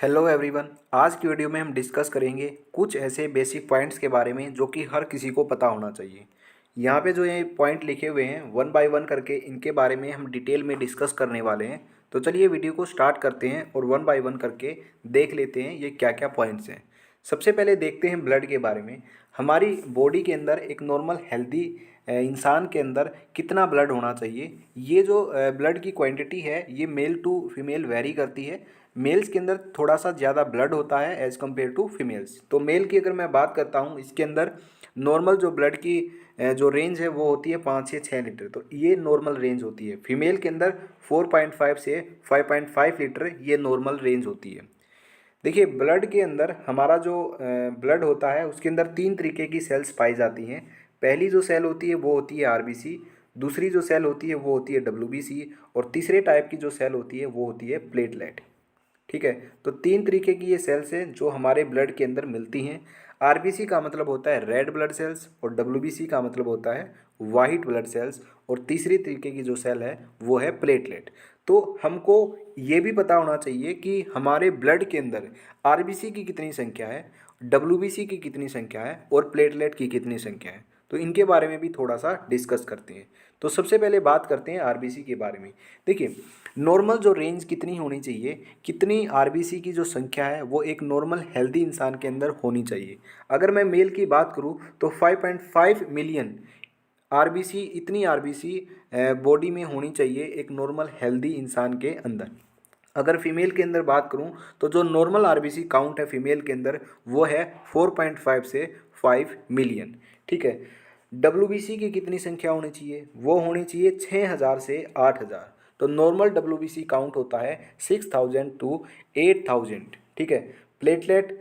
Hello everyone. आज की video में हम डिस्कस करेंगे कुछ ऐसे बेसिक पॉइंट्स के बारे में जो कि हर किसी को पता होना चाहिए। यहाँ पे जो ये पॉइंट लिखे हुए हैं वन बाय वन करके इनके बारे में हम डिटेल में डिस्कस करने वाले हैं। तो चलिए वीडियो को स्टार्ट करते हैं और वन बाय वन करके देख लेते हैं ये क्या क्या पॉइंट्स हैं। सबसे पहले देखते हैं ब्लड के बारे में। हमारी बॉडी के अंदर एक नॉर्मल हेल्दी इंसान के अंदर कितना ब्लड होना चाहिए। ये जो ब्लड की क्वांटिटी है ये मेल टू फीमेल वेरी करती है। मेल्स के अंदर थोड़ा सा ज़्यादा ब्लड होता है एज़ कम्पेयर टू फीमेल्स। तो मेल की अगर मैं बात करता हूँ इसके अंदर नॉर्मल जो ब्लड की जो रेंज है वो होती है 5 से 6 लीटर। तो ये नॉर्मल रेंज होती है। फीमेल के अंदर 4.5 से 5.5 लीटर ये नॉर्मल रेंज होती है। देखिए ब्लड के अंदर हमारा जो ब्लड होता है उसके अंदर 3 तरीके की सेल्स पाई जाती हैं। पहली जो सेल होती है वो होती है आरबीसी, दूसरी जो सेल होती है वो होती है डब्ल्यूबीसी और तीसरे टाइप की जो सेल होती है वो होती है प्लेटलेट। ठीक है, तो 3 तरीके की ये सेल्स हैं जो हमारे ब्लड के अंदर मिलती हैं। आरबीसी का मतलब होता है रेड ब्लड सेल्स और डब्ल्यूबीसी का मतलब होता है वाइट ब्लड सेल्स और तीसरी तरीके की जो सेल है वो है प्लेटलेट। तो हमको ये भी पता होना चाहिए कि हमारे ब्लड के अंदर आरबीसी की कितनी संख्या है, डब्ल्यूबीसी की कितनी संख्या है और प्लेटलेट की कितनी संख्या है। तो इनके बारे में भी थोड़ा सा डिस्कस करते हैं। तो सबसे पहले बात करते हैं आरबीसी के बारे में। देखिए नॉर्मल जो रेंज कितनी होनी चाहिए, कितनी आरबीसी की जो संख्या है वो एक नॉर्मल हेल्दी इंसान के अंदर होनी चाहिए। अगर मैं मेल की बात करूँ तो 5.5 मिलियन आरबीसी, इतनी आरबीसी बॉडी में होनी चाहिए एक नॉर्मल हेल्दी इंसान के अंदर। अगर फीमेल के अंदर बात करूं तो जो नॉर्मल आरबीसी काउंट है फीमेल के अंदर वो है 4.5 से 5 मिलियन। ठीक है, डब्ल्यूबीसी की कितनी संख्या होनी चाहिए, वो होनी चाहिए 6,000 से 8,000। तो नॉर्मल डब्ल्यूबीसी काउंट होता है 6,000 टू 8,000। ठीक है, प्लेटलेट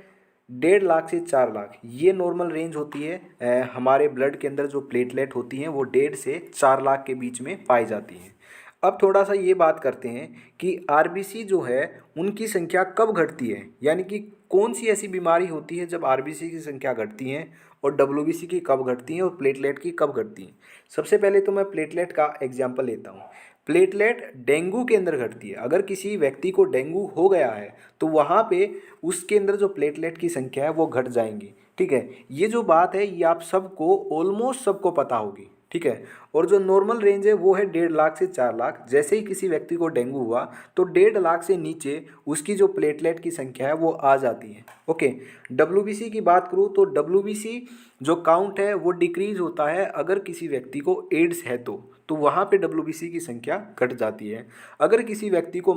1.5 लाख से 4 लाख ये नॉर्मल रेंज होती है। हमारे ब्लड के अंदर जो प्लेटलेट होती हैं वो 1.5 से 4 लाख के बीच में पाई जाती हैं। अब थोड़ा सा ये बात करते हैं कि आरबीसी जो है उनकी संख्या कब घटती है, यानी कि कौन सी ऐसी बीमारी होती है जब आरबीसी की संख्या घटती है और डब्ल्यूबीसी की कब घटती है और प्लेटलेट की कब घटती है। सबसे पहले तो मैं प्लेटलेट का एग्जाम्पल लेता हूँ। प्लेटलेट डेंगू के अंदर घटती है। अगर किसी व्यक्ति को डेंगू हो गया है तो वहाँ पे उसके अंदर जो प्लेटलेट की संख्या है वो घट जाएंगी। ठीक है, ये जो बात है ये आप सबको ऑलमोस्ट सबको पता होगी। ठीक है, और जो नॉर्मल रेंज है वो है 1.5 लाख से 4 लाख। जैसे ही किसी व्यक्ति को डेंगू हुआ तो 1.5 लाख से नीचे उसकी जो प्लेटलेट की संख्या है वो आ जाती है। ओके, डब्ल्यूबीसी की बात करूँ तो डब्ल्यूबीसी जो काउंट है वो डिक्रीज होता है अगर किसी व्यक्ति को एड्स है तो वहाँ पे डब्ल्यूबीसी की संख्या घट जाती है। अगर किसी व्यक्ति को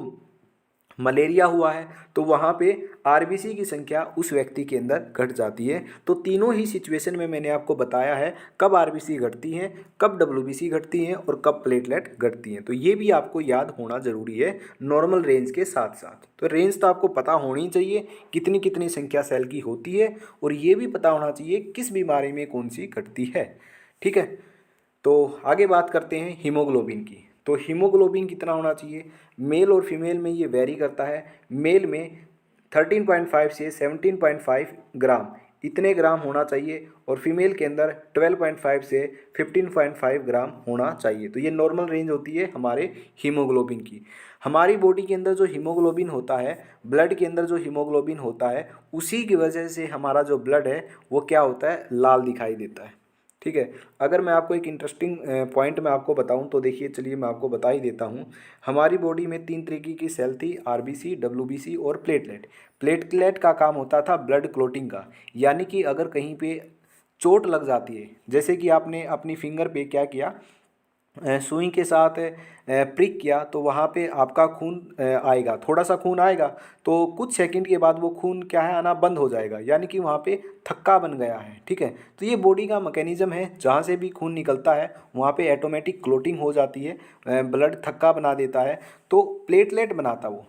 मलेरिया हुआ है तो वहाँ पे आरबीसी की संख्या उस व्यक्ति के अंदर घट जाती है। तो तीनों ही सिचुएशन में मैंने आपको बताया है कब आरबीसी घटती हैं, कब डब्ल्यूबीसी घटती हैं और कब प्लेटलेट घटती हैं। तो ये भी आपको याद होना ज़रूरी है नॉर्मल रेंज के साथ साथ। तो रेंज तो आपको पता होनी चाहिए कितनी कितनी संख्या सेल की होती है और ये भी पता होना चाहिए किस बीमारी में कौन सी घटती है। ठीक है, तो आगे बात करते हैं हीमोग्लोबिन की। तो हीमोग्लोबिन कितना होना चाहिए, मेल और फीमेल में ये वेरी करता है। मेल में 13.5 से 17.5 ग्राम इतने ग्राम होना चाहिए और फीमेल के अंदर 12.5 से 15.5 ग्राम होना चाहिए। तो ये नॉर्मल रेंज होती है हमारे हीमोग्लोबिन की। हमारी बॉडी के अंदर जो हीमोग्लोबिन होता है, ब्लड के अंदर जो हीमोग्लोबिन होता है, उसी की वजह से हमारा जो ब्लड है वो क्या होता है, लाल दिखाई देता है। ठीक है, अगर मैं आपको एक इंटरेस्टिंग पॉइंट मैं आपको बताऊं तो देखिए, चलिए मैं आपको बता ही देता हूं। हमारी बॉडी में 3 तरीके की सेल थी, आरबीसी, डब्ल्यूबीसी और प्लेटलेट। प्लेटलेट का काम होता था ब्लड क्लोटिंग का, यानी कि अगर कहीं पे चोट लग जाती है, जैसे कि आपने अपनी फिंगर पे क्या किया, सुई के साथ प्रिक किया तो वहाँ पे आपका खून आएगा, थोड़ा सा खून आएगा तो कुछ सेकंड के बाद वो खून क्या है, आना बंद हो जाएगा, यानी कि वहाँ पे थक्का बन गया है। ठीक है, तो ये बॉडी का मैकेनिज्म है, जहाँ से भी खून निकलता है वहाँ पे ऑटोमेटिक क्लोटिंग हो जाती है, ब्लड थक्का बना देता है तो प्लेटलेट बनाता वो।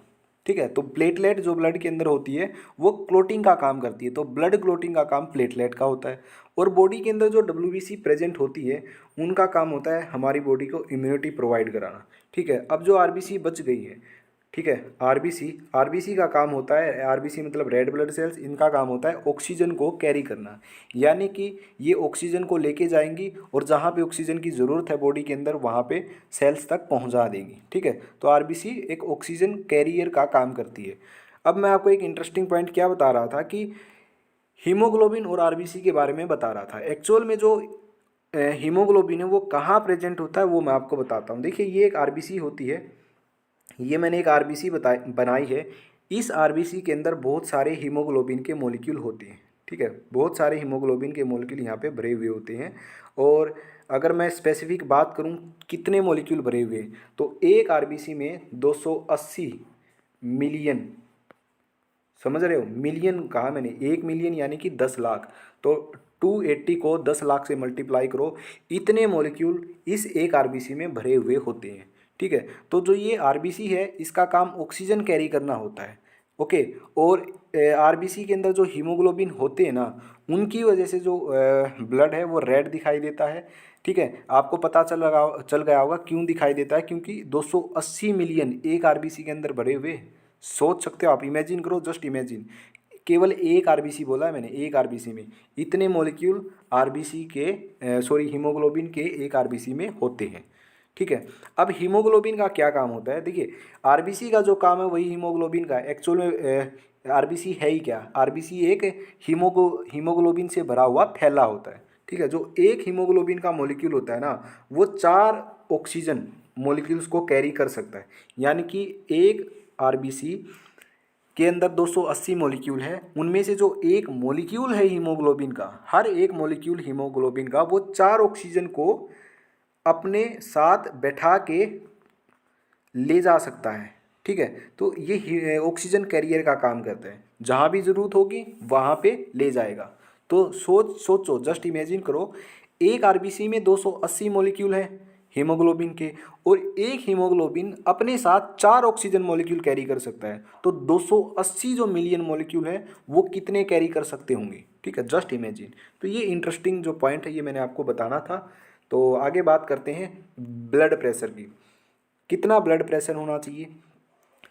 ठीक है, तो प्लेटलेट जो ब्लड के अंदर होती है वो क्लोटिंग का काम करती है, तो ब्लड क्लोटिंग का काम प्लेटलेट का होता है। और बॉडी के अंदर जो डब्ल्यूबीसी प्रेजेंट होती है उनका काम होता है हमारी बॉडी को इम्यूनिटी प्रोवाइड कराना। ठीक है, अब जो आरबीसी बच गई है, ठीक है, आरबीसी आरबीसी का काम होता है, आरबीसी मतलब रेड ब्लड सेल्स, इनका काम होता है ऑक्सीजन को कैरी करना, यानी कि ये ऑक्सीजन को लेके जाएंगी और जहाँ पे ऑक्सीजन की ज़रूरत है बॉडी के अंदर वहाँ पे सेल्स तक पहुँचा देंगी। ठीक है, तो आरबीसी एक ऑक्सीजन कैरियर का काम करती है। अब मैं आपको एक इंटरेस्टिंग पॉइंट क्या बता रहा था कि हीमोग्लोबिन और आरबीसी के बारे में बता रहा था। एक्चुअल में जो हीमोग्लोबिन है वो कहाँ प्रेजेंट होता है वो मैं आपको बताता हूँ। देखिए ये एक आरबीसी होती है, ये मैंने एक आरबीसी बनाई है। इस आरबीसी के अंदर बहुत सारे हीमोग्लोबिन के मॉलिक्यूल होते हैं, ठीक है, बहुत सारे हीमोग्लोबिन के मॉलिक्यूल यहाँ पे भरे हुए होते हैं। और अगर मैं स्पेसिफिक बात करूँ कितने मॉलिक्यूल भरे हुए हैं, तो एक आरबीसी में 280 मिलियन, समझ रहे हो, मिलियन कहा मैंने, 1 मिलियन यानी कि 10 लाख, तो 280 को 10 लाख से मल्टीप्लाई करो, इतने मॉलिक्यूल इस एक आरबीसी में भरे हुए होते हैं, ठीक है। तो जो ये आरबीसी है इसका काम ऑक्सीजन कैरी करना होता है, ओके। और आरबीसी के अंदर जो हीमोग्लोबिन होते हैं ना, उनकी वजह से जो ब्लड है वो रेड दिखाई देता है, ठीक है। आपको पता चल गया होगा क्यों दिखाई देता है, क्योंकि 280 मिलियन एक आरबीसी के अंदर भरे हुए, सोच सकते हो आप, इमेजिन करो, जस्ट इमेजिन, केवल एक आरबीसी बोला है मैंने, एक आरबीसी में इतने मॉलिक्यूल आरबीसी के सॉरी हीमोग्लोबिन के एक आरबीसी में होते हैं, ठीक है। अब हीमोग्लोबिन का क्या काम होता है, देखिए आरबीसी का जो काम है वही हीमोग्लोबिन का। एक्चुअल में आरबीसी है ही क्या, आरबीसी एक हीमोग्लोबिन से भरा हुआ थैला होता है, ठीक है। जो एक हीमोग्लोबिन का मॉलिक्यूल होता है ना, वो 4 ऑक्सीजन मॉलिक्यूल्स को कैरी कर सकता है। यानी कि एक आरबीसी के अंदर 280 मॉलिक्यूल है, उनमें से जो एक मॉलिक्यूल है हीमोग्लोबिन का, हर एक मॉलिक्यूल हीमोग्लोबिन का वो 4 ऑक्सीजन को अपने साथ बैठा के ले जा सकता है, ठीक है। तो ये ऑक्सीजन कैरियर का काम करता है, जहाँ भी ज़रूरत होगी वहाँ पे ले जाएगा। तो सोचो, जस्ट इमेजिन करो, एक आरबीसी में 280 मॉलिक्यूल हैं हीमोग्लोबिन के, और एक हीमोग्लोबिन अपने साथ 4 ऑक्सीजन मॉलिक्यूल कैरी कर सकता है, तो 280 जो मिलियन मॉलिक्यूल हैं वो कितने कैरी कर सकते होंगे, ठीक है, जस्ट इमेजिन। तो ये इंटरेस्टिंग जो पॉइंट है ये मैंने आपको बताना था। तो आगे बात करते हैं ब्लड प्रेशर की। कितना ब्लड प्रेशर होना चाहिए,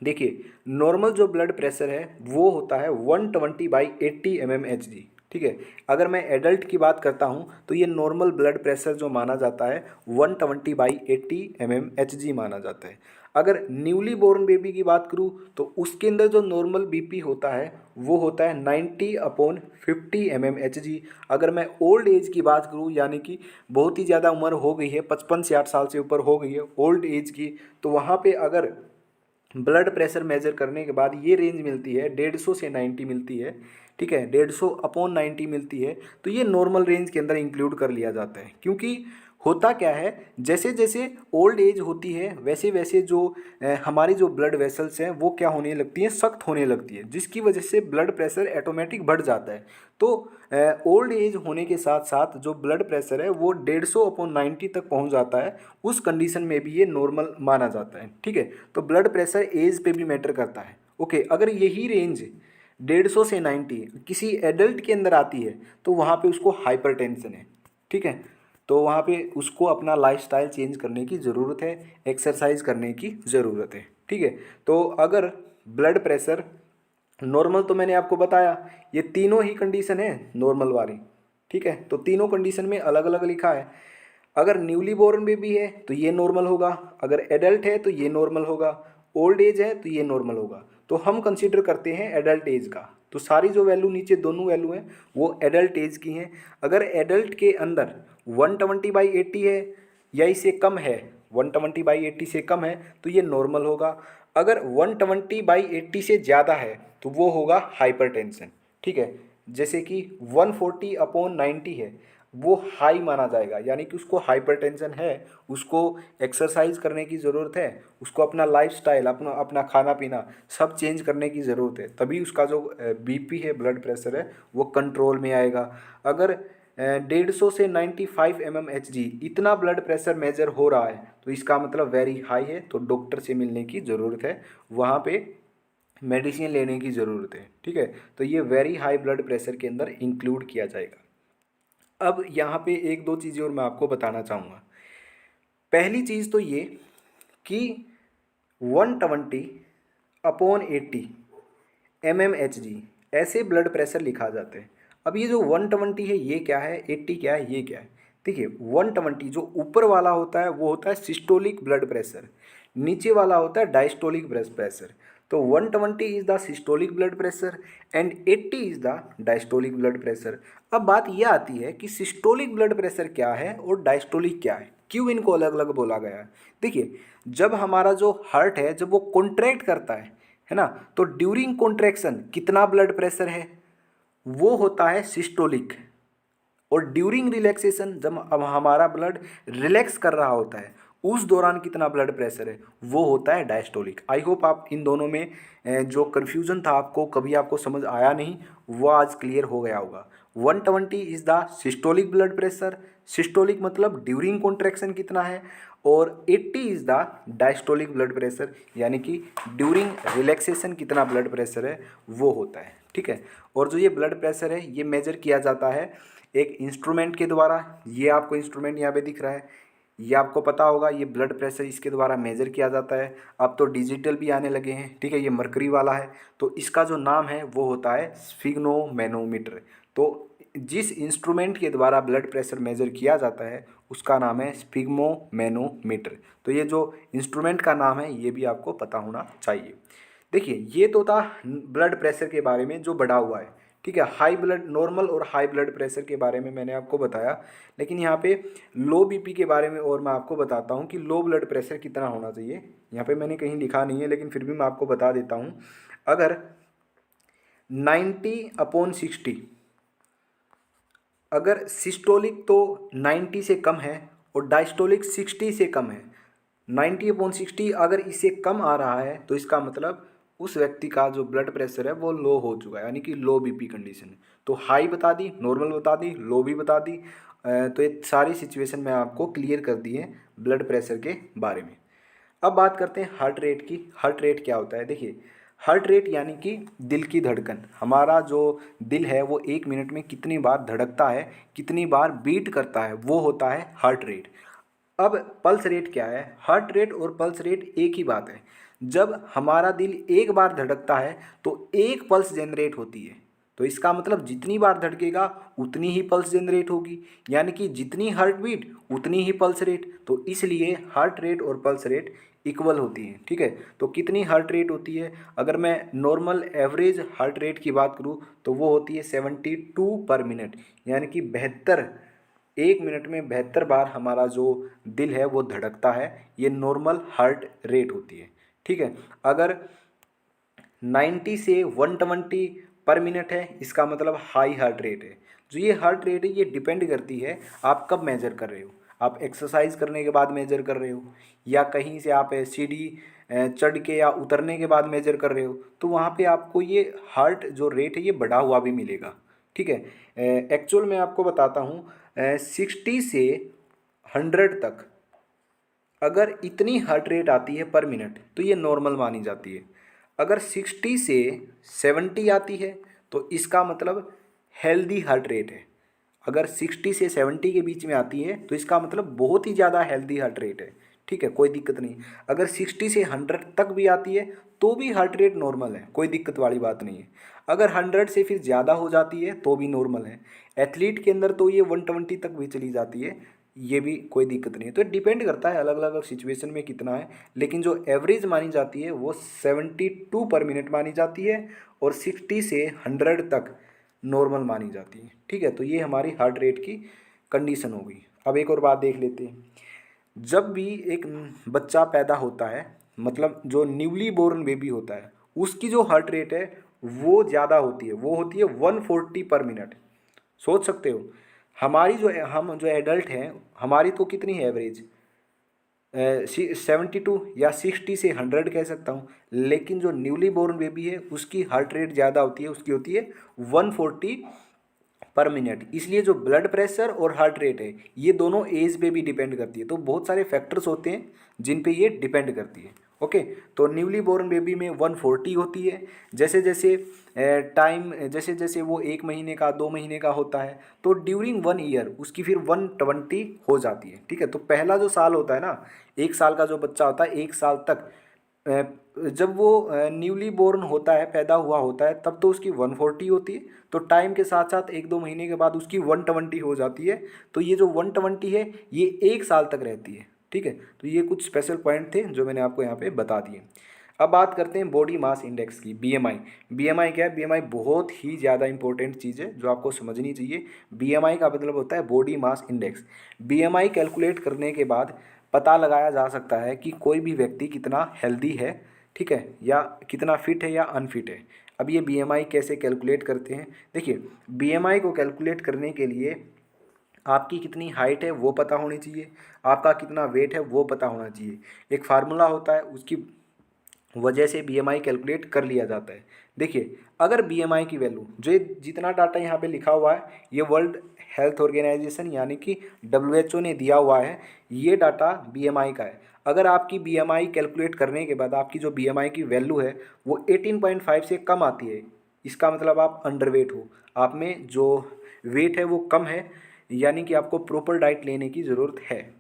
देखिए नॉर्मल जो ब्लड प्रेशर है वो होता है 120/80 mmHg, ठीक है। अगर मैं एडल्ट की बात करता हूँ तो ये नॉर्मल ब्लड प्रेशर जो माना जाता है 120/80 mmHg माना जाता है। अगर न्यूली बोर्न बेबी की बात करूँ तो उसके अंदर जो नॉर्मल बीपी होता है वो होता है 90/50 mmHg। अगर मैं ओल्ड एज की बात करूँ, यानी कि बहुत ही ज़्यादा उम्र हो गई है, 55 से 60 साल से ऊपर हो गई है ओल्ड एज की, तो वहाँ पे अगर ब्लड प्रेशर मेजर करने के बाद ये रेंज मिलती है 150 से 90 मिलती है, ठीक है, 150/90 मिलती है, तो ये नॉर्मल रेंज के अंदर इंक्लूड कर लिया जाता है। क्योंकि होता क्या है, जैसे जैसे ओल्ड एज होती है वैसे वैसे जो हमारी जो ब्लड वेसल्स हैं वो क्या होने लगती हैं, सख्त होने लगती है, जिसकी वजह से ब्लड प्रेशर ऑटोमेटिक बढ़ जाता है। तो ओल्ड एज होने के साथ साथ जो ब्लड प्रेशर है वो 150/90 तक पहुंच जाता है, उस कंडीशन में भी ये नॉर्मल माना जाता है, ठीक है। तो ब्लड प्रेशर एज पे भी मैटर करता है, ओके। अगर यही रेंज 150 से 90 किसी एडल्ट के अंदर आती है तो वहाँ पे उसको हाइपरटेंशन है, ठीक है। तो वहाँ पे उसको अपना लाइफस्टाइल चेंज करने की ज़रूरत है, एक्सरसाइज करने की ज़रूरत है, ठीक है। तो अगर ब्लड प्रेशर नॉर्मल, तो मैंने आपको बताया ये तीनों ही कंडीशन है नॉर्मल वाली, ठीक है। तो तीनों कंडीशन में अलग अलग लिखा है। अगर न्यूली बोर्न बेबी है तो ये नॉर्मल होगा, अगर एडल्ट है तो ये नॉर्मल होगा, ओल्ड एज है तो ये नॉर्मल होगा। तो हम कंसीडर करते हैं एडल्ट एज का, तो सारी जो वैल्यू नीचे दोनों वैल्यू हैं वो एडल्ट एज की हैं। अगर एडल्ट के अंदर 120/80 है या इससे कम है, 120/80 से कम है तो ये नॉर्मल होगा। अगर 120/80 से ज़्यादा है तो वो होगा हाइपरटेंशन, ठीक है। जैसे कि 140/90 है वो हाई माना जाएगा, यानी कि उसको हाइपरटेंशन है, उसको एक्सरसाइज करने की ज़रूरत है, उसको अपना लाइफस्टाइल, अपना अपना खाना पीना सब चेंज करने की ज़रूरत है, तभी उसका जो बीपी है, ब्लड प्रेशर है, वो कंट्रोल में आएगा। अगर 150 से 95 mmHg इतना ब्लड प्रेशर मेजर हो रहा है तो इसका मतलब वेरी हाई है, तो डॉक्टर से मिलने की ज़रूरत है, वहाँ पे मेडिसिन लेने की ज़रूरत है, ठीक है। तो ये वेरी हाई ब्लड प्रेशर के अंदर इंक्लूड किया जाएगा। अब यहाँ पे एक दो चीज़ें और मैं आपको बताना चाहूँगा। पहली चीज़ तो ये कि 120/80 mmHg ऐसे ब्लड प्रेशर लिखा जाता है। अब ये जो 120 है ये क्या है, 80 क्या है, ये क्या है। देखिए 120 जो ऊपर वाला होता है वो होता है सिस्टोलिक ब्लड प्रेशर, नीचे वाला होता है डायस्टोलिक ब्लड प्रेशर। तो 120 is the systolic blood pressure and 80 is the diastolic blood pressure. अब बात यह आती है कि सिस्टोलिक ब्लड प्रेशर क्या है और डायस्टोलिक क्या है, क्यों इनको अलग अलग बोला गया है। देखिए, जब हमारा जो हार्ट है जब वो कॉन्ट्रैक्ट करता है ना, तो ड्यूरिंग कॉन्ट्रैक्शन कितना ब्लड प्रेशर है, वो होता है सिस्टोलिक। और ड्यूरिंग रिलैक्सेशन, जब अब हमारा ब्लड रिलैक्स कर रहा होता है उस दौरान कितना ब्लड प्रेशर है, वो होता है डायस्टोलिक। आई होप आप इन दोनों में जो कन्फ्यूज़न था आपको कभी आपको समझ आया नहीं, वो आज क्लियर हो गया होगा। 120 is the systolic blood pressure, systolic मतलब ड्यूरिंग कॉन्ट्रैक्शन कितना है, और 80 is the diastolic blood pressure यानी कि ड्यूरिंग रिलैक्सेशन कितना ब्लड प्रेशर है वो होता है। ठीक है, और जो ये ब्लड प्रेशर है ये मेजर किया जाता है एक इंस्ट्रूमेंट के द्वारा। ये आपको इंस्ट्रूमेंट यहाँ पे दिख रहा है, ये आपको पता होगा, ये ब्लड प्रेशर इसके द्वारा मेजर किया जाता है। अब तो डिजिटल भी आने लगे हैं, ठीक है, ये मरकरी वाला है, तो इसका जो नाम है वो होता है स्फिग्नोमेनोमीटर। तो जिस इंस्ट्रूमेंट के द्वारा ब्लड प्रेशर मेजर किया जाता है उसका नाम है स्फिग्नोमेनोमीटर। तो ये जो इंस्ट्रूमेंट का नाम है ये भी आपको पता होना चाहिए। देखिए, ये तो था ब्लड प्रेशर के बारे में जो बढ़ा हुआ है, ठीक है। हाई ब्लड नॉर्मल और हाई ब्लड प्रेशर के बारे में मैंने आपको बताया, लेकिन यहाँ पे लो बीपी के बारे में और मैं आपको बताता हूँ कि लो ब्लड प्रेशर कितना होना चाहिए। यहाँ पे मैंने कहीं लिखा नहीं है लेकिन फिर भी मैं आपको बता देता हूँ। अगर 90/60, अगर सिस्टोलिक तो 90 से कम है और डायस्टोलिक 60 से कम है, 90/60 अगर इससे कम आ रहा है तो इसका मतलब उस व्यक्ति का जो ब्लड प्रेशर है वो लो हो चुका है, यानी कि लो बीपी कंडीशन है। तो हाई बता दी, नॉर्मल बता दी, लो भी बता दी। तो ये सारी सिचुएशन मैं आपको क्लियर कर दी है ब्लड प्रेशर के बारे में। अब बात करते हैं हार्ट रेट की। हार्ट रेट क्या होता है? देखिए, हार्ट रेट यानी कि दिल की धड़कन। हमारा जो दिल है वो 1 मिनट में कितनी बार धड़कता है, कितनी बार बीट करता है, वो होता है हार्ट रेट। अब पल्स रेट क्या है? हार्ट रेट और पल्स रेट एक ही बात है। जब हमारा दिल एक बार धड़कता है तो एक पल्स जनरेट होती है, तो इसका मतलब जितनी बार धड़केगा उतनी ही पल्स जनरेट होगी, यानी कि जितनी हार्ट बीट उतनी ही पल्स रेट। तो इसलिए हार्ट रेट और पल्स रेट इक्वल होती हैं, ठीक है। तो कितनी हार्ट रेट होती है? अगर मैं नॉर्मल एवरेज हार्ट रेट की बात करूँ तो वो होती है 72/मिनट, यानी कि 72, 1 मिनट में 72 बार हमारा जो दिल है वो धड़कता है। ये नॉर्मल हार्ट रेट होती है, ठीक है। अगर 90 से 120/मिनट है, इसका मतलब हाई हार्ट रेट है। जो ये हार्ट रेट है ये डिपेंड करती है आप कब मेजर कर रहे हो। आप एक्सरसाइज करने के बाद मेजर कर रहे हो, या कहीं से आप सीढ़ी चढ़ के या उतरने के बाद मेजर कर रहे हो, तो वहाँ पे आपको ये हार्ट जो रेट है ये बढ़ा हुआ भी मिलेगा, ठीक है। एक्चुअल में आपको बताता हूँ, 60 से 100 तक अगर इतनी हार्ट रेट आती है पर मिनट तो ये नॉर्मल मानी जाती है। अगर 60 से 70 आती है तो इसका मतलब हेल्दी हार्ट रेट है। अगर 60 से 70 के बीच में आती है तो इसका मतलब बहुत ही ज़्यादा हेल्दी हार्ट रेट है, ठीक है, कोई दिक्कत नहीं। अगर 60 से 100 तक भी आती है तो भी हार्ट रेट नॉर्मल है, कोई दिक्कत वाली बात नहीं है। अगर 100 से फिर ज़्यादा हो जाती है तो भी नॉर्मल है। एथलीट के अंदर तो ये 120 तक भी चली जाती है, ये भी कोई दिक्कत नहीं है। तो डिपेंड करता है अलग अलग सिचुएशन में कितना है, लेकिन जो एवरेज मानी जाती है वो 72/मिनट मानी जाती है और 60 से 100 तक नॉर्मल मानी जाती है, ठीक है। तो ये हमारी हार्ट रेट की कंडीशन हो गई। अब एक और बात देख लेते हैं। जब भी एक बच्चा पैदा होता है, मतलब जो न्यूली बोर्न बेबी होता है, उसकी जो हार्ट रेट है वो ज़्यादा होती है, वो होती है 140/मिनट। सोच सकते हो, हमारी जो हम जो एडल्ट हैं हमारी तो कितनी है एवरेज, 72 या 60 से 100 कह सकता हूँ, लेकिन जो न्यूली बोर्न बेबी है उसकी हार्ट रेट ज़्यादा होती है, उसकी होती है 140/मिनट। इसलिए जो ब्लड प्रेशर और हार्ट रेट है ये दोनों एज पे भी डिपेंड करती है। तो बहुत सारे फैक्टर्स होते हैं जिन पे ये डिपेंड करती है, ओके। तो न्यूली बोर्न बेबी में 140 होती है। जैसे जैसे टाइम, जैसे जैसे वो 1 महीने का 2 महीने का होता है तो ड्यूरिंग 1 ईयर उसकी फिर 120 हो जाती है, ठीक है। तो पहला जो साल होता है ना, 1 साल का जो बच्चा होता है 1 साल तक, जब वो न्यूली बोर्न होता है, पैदा हुआ होता है, तब तो उसकी 140 होती है। तो टाइम के साथ साथ 1-2 महीने के बाद उसकी 120 हो जाती है। तो ये जो 120 है ये 1 साल तक रहती है, ठीक है। तो ये कुछ स्पेशल पॉइंट थे जो मैंने आपको यहाँ पे बता दिए। अब बात करते हैं बॉडी मास इंडेक्स की, बीएमआई। बीएमआई क्या है? बीएमआई बहुत ही ज़्यादा इंपॉर्टेंट चीज़ है जो आपको समझनी चाहिए। बीएमआई का मतलब होता है body mass index. BMI calculate करने के बाद पता लगाया जा सकता है कि कोई भी व्यक्ति कितना हेल्दी है, ठीक है, या कितना फिट है या अनफिट है। अब ये बीएमआई कैसे कैलकुलेट करते हैं? देखिए, बीएमआई को कैलकुलेट करने के लिए आपकी कितनी हाइट है वो पता होनी चाहिए, आपका कितना वेट है वो पता होना चाहिए। एक फार्मूला होता है, उसकी वजह से बीएमआई कैलकुलेट कर लिया जाता है। देखिए, अगर बीएमआई की वैल्यू, जो जितना डाटा यहाँ पे लिखा हुआ है, ये वर्ल्ड हेल्थ ऑर्गेनाइजेशन यानी कि डब्ल्यूएचओ ने दिया हुआ है, ये डाटा बीएमआई का है। अगर आपकी बीएमआई कैलकुलेट करने के बाद आपकी जो बीएमआई की वैल्यू है वो 18.5 से कम आती है, इसका मतलब आप अंडरवेट हो, आप में जो वेट है वो कम है, यानी कि आपको प्रॉपर डाइट लेने की ज़रूरत है।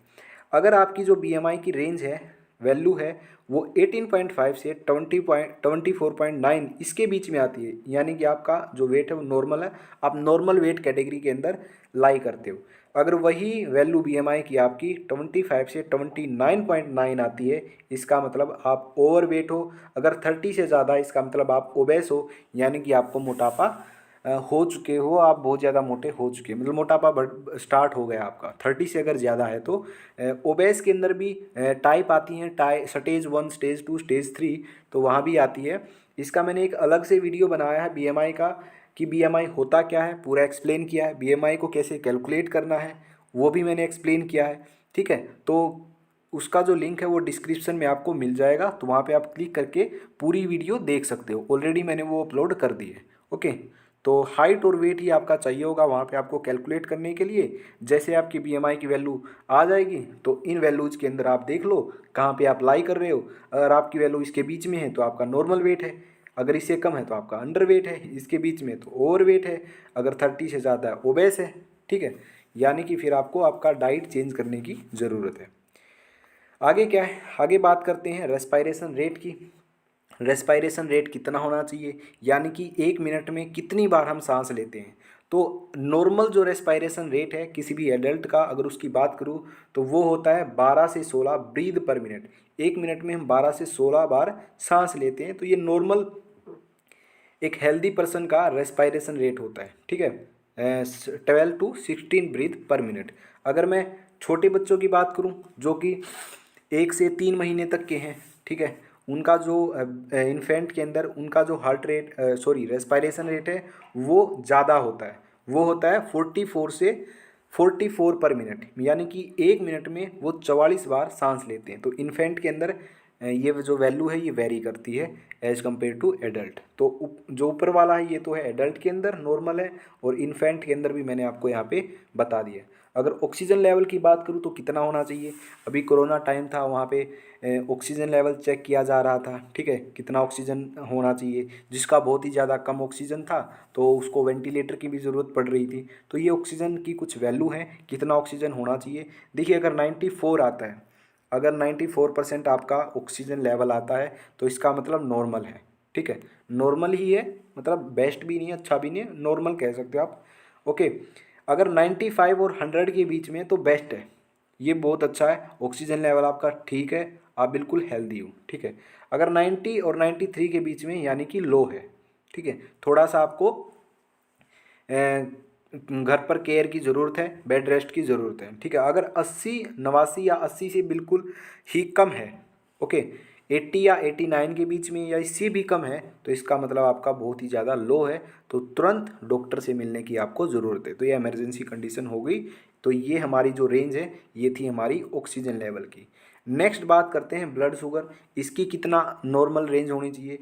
अगर आपकी जो बीएमआई की रेंज है, वैल्यू है, वो 18.5 से 24.9 इसके बीच में आती है, यानी कि आपका जो वेट है वो नॉर्मल है, आप नॉर्मल वेट कैटेगरी के अंदर लाई करते हो। अगर वही वैल्यू बीएमआई की आपकी 25 से 29.9 आती है, इसका मतलब आप ओवर वेट हो। अगर 30 से ज़्यादा, इसका मतलब आप ओबेस हो, यानी कि आपको मोटापा हो चुके हो, आप बहुत ज़्यादा मोटे हो चुके हैं, मतलब मोटापा बढ़ स्टार्ट हो गया आपका। 30 से अगर ज़्यादा है तो ओबेस के अंदर भी टाइप आती हैं, स्टेज 1, स्टेज 2, स्टेज 3, तो वहाँ भी आती है। इसका मैंने एक अलग से वीडियो बनाया है बीएमआई का, कि बीएमआई होता क्या है, पूरा एक्सप्लेन किया है। बीएमआई को कैसे कैलकुलेट करना है वो भी मैंने एक्सप्लेन किया है, ठीक है। तो उसका जो लिंक है वो डिस्क्रिप्शन में आपको मिल जाएगा, तो वहाँ पे आप क्लिक करके पूरी वीडियो देख सकते हो। ऑलरेडी मैंने वो अपलोड कर दी है, ओके। तो हाइट और वेट ही आपका चाहिए होगा वहाँ पे आपको कैलकुलेट करने के लिए। जैसे आपकी बीएमआई की वैल्यू आ जाएगी तो इन वैल्यूज़ के अंदर आप देख लो कहाँ पे आप लाई कर रहे हो। अगर आपकी वैल्यू इसके बीच में है तो आपका नॉर्मल वेट है, अगर इससे कम है तो आपका अंडर वेट है, इसके बीच में तो ओवर वेट है, अगर 30 से ज़्यादा है ओबेस है, ठीक है। यानी कि फिर आपको आपका डाइट चेंज करने की ज़रूरत है। आगे क्या है? आगे बात करते हैं रेस्पायरेशन रेट की। रेस्पायरेशन रेट कितना होना चाहिए, यानी कि 1 मिनट में कितनी बार हम सांस लेते हैं। तो नॉर्मल जो रेस्पायरेशन रेट है किसी भी एडल्ट का, अगर उसकी बात करूँ तो वो होता है 12 से 16 ब्रीद पर मिनट। 1 मिनट में हम 12 से 16 बार सांस लेते हैं, तो ये नॉर्मल एक हेल्दी पर्सन का रेस्पायरेशन रेट होता है, ठीक है। 12 to 16 ब्रीथ पर मिनट। अगर मैं छोटे बच्चों की बात करूं जो कि 1 से 3 महीने तक के हैं, ठीक है, उनका जो इन्फेंट के अंदर उनका जो हार्ट रेट रेस्पायरेशन रेट है वो ज़्यादा होता है, वो होता है 44 पर मिनट, यानी कि 1 मिनट में वो 44 बार सांस लेते हैं। तो इन्फेंट के अंदर ये जो वैल्यू है ये वेरी करती है एज कम्पेयर टू एडल्ट। तो जो ऊपर वाला है ये तो है एडल्ट के अंदर नॉर्मल है, और इन्फेंट के अंदर भी मैंने आपको यहाँ पे बता दिया। अगर ऑक्सीजन लेवल की बात करूँ तो कितना होना चाहिए, अभी कोरोना टाइम था, वहाँ पे ऑक्सीजन लेवल चेक किया जा रहा था, ठीक है, कितना ऑक्सीजन होना चाहिए। जिसका बहुत ही ज़्यादा कम ऑक्सीजन था तो उसको वेंटिलेटर की भी ज़रूरत पड़ रही थी। तो ये ऑक्सीजन की कुछ वैल्यू है, कितना ऑक्सीजन होना चाहिए। देखिए, अगर 94 आता है, अगर 94% आपका ऑक्सीजन लेवल आता है तो इसका मतलब नॉर्मल है, ठीक है, नॉर्मल ही है, मतलब बेस्ट भी नहीं है, अच्छा भी नहीं है, नॉर्मल कह सकते हो आप, ओके। अगर 95 और 100 के बीच में तो बेस्ट है, ये बहुत अच्छा है, ऑक्सीजन लेवल आपका ठीक है, आप बिल्कुल हेल्दी हो, ठीक है। अगर 90 और 93 के बीच में यानी कि लो है, ठीक है, थोड़ा सा आपको घर पर केयर की ज़रूरत है, बेड रेस्ट की ज़रूरत है, ठीक है। अगर 80, 89 या 80 से बिल्कुल ही कम है, ओके, 80 या 89 के बीच में या इससे भी कम है, तो इसका मतलब आपका बहुत ही ज़्यादा लो है, तो तुरंत डॉक्टर से मिलने की आपको ज़रूरत है। तो ये इमरजेंसी कंडीशन हो गई। तो ये हमारी जो रेंज है ये थी हमारी ऑक्सीजन लेवल की। नेक्स्ट बात करते हैं ब्लड शुगर, इसकी कितना नॉर्मल रेंज होनी चाहिए।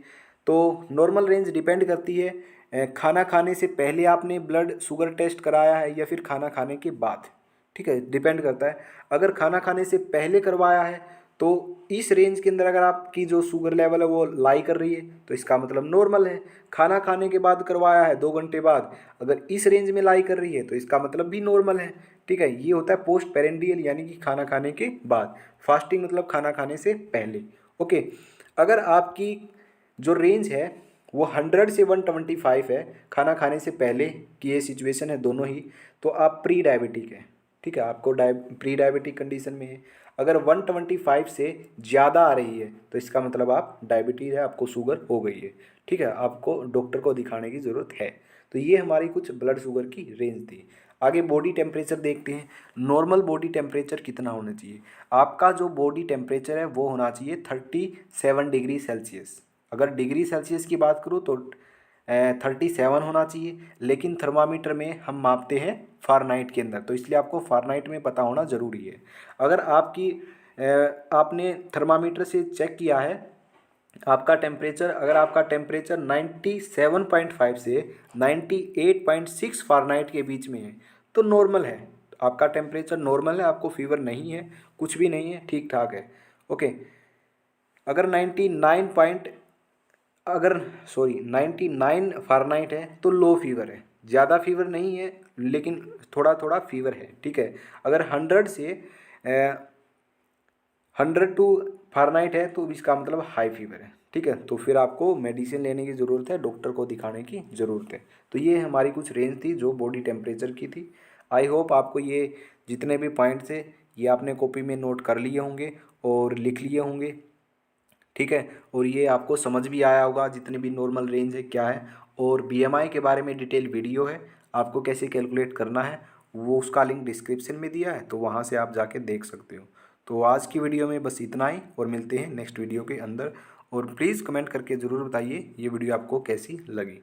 तो नॉर्मल रेंज डिपेंड करती है खाना खाने से पहले आपने ब्लड शुगर टेस्ट कराया है या फिर खाना खाने के बाद, ठीक है, डिपेंड करता है। अगर खाना खाने से पहले करवाया है तो इस रेंज के अंदर अगर आपकी जो शुगर लेवल है वो लाई कर रही है तो इसका मतलब नॉर्मल है। खाना खाने के बाद करवाया है 2 घंटे बाद, अगर इस रेंज में लाई कर रही है तो इसका मतलब भी नॉर्मल है, ठीक है। ये होता है पोस्ट पेरेंडियल, यानी कि खाना खाने के बाद। फास्टिंग मतलब खाना खाने से पहले, ओके। अगर आपकी जो रेंज है वो 100 से 125 है, खाना खाने से पहले की ये सिचुएशन है दोनों ही, तो आप प्री डायबिटिक है, ठीक है, आपको प्री डायबिटिक कंडीशन में है। अगर 125 से ज़्यादा आ रही है तो इसका मतलब आप डायबिटीज़ है, आपको शुगर हो गई है। ठीक है, आपको डॉक्टर को दिखाने की ज़रूरत है। तो ये हमारी कुछ ब्लड शुगर की रेंज थी। आगे बॉडी टेम्परेचर देखते हैं। नॉर्मल बॉडी टेम्परेचर कितना होना चाहिए? आपका जो बॉडी टेम्परेचर है वो होना चाहिए 37 डिग्री सेल्सियस। अगर डिग्री सेल्सियस की बात करूँ तो 37 होना चाहिए, लेकिन थर्मामीटर में हम मापते हैं फ़ारेनहाइट के अंदर, तो इसलिए आपको फ़ारेनहाइट में पता होना ज़रूरी है। अगर आपने थर्मामीटर से चेक किया है आपका टेम्परेचर, अगर आपका टेम्परेचर 97.5 से 98.6 फ़ारेनहाइट के बीच में है तो नॉर्मल है। आपका टेम्परेचर नॉर्मल है, आपको फीवर नहीं है, कुछ भी नहीं है, ठीक ठाक है। ओके। अगर 99 फ़ारेनहाइट है तो लो फीवर है, ज़्यादा फीवर नहीं है लेकिन थोड़ा थोड़ा फीवर है। ठीक है। अगर 100 टू फ़ारेनहाइट है तो इसका मतलब हाई फीवर है। ठीक है, तो फिर आपको मेडिसिन लेने की ज़रूरत है, डॉक्टर को दिखाने की ज़रूरत है। तो ये हमारी कुछ रेंज थी जो बॉडी टेम्परेचर की थी। आई होप आपको ये जितने भी पॉइंट्स है ये आपने कॉपी में नोट कर लिए होंगे और लिख लिए होंगे। ठीक है, और ये आपको समझ भी आया होगा जितने भी नॉर्मल रेंज है क्या है। और बीएमआई के बारे में डिटेल वीडियो है, आपको कैसे कैलकुलेट करना है वो उसका लिंक डिस्क्रिप्शन में दिया है, तो वहाँ से आप जाके देख सकते हो। तो आज की वीडियो में बस इतना ही, और मिलते हैं नेक्स्ट वीडियो के अंदर। और प्लीज़ कमेंट करके ज़रूर बताइए ये वीडियो आपको कैसी लगी।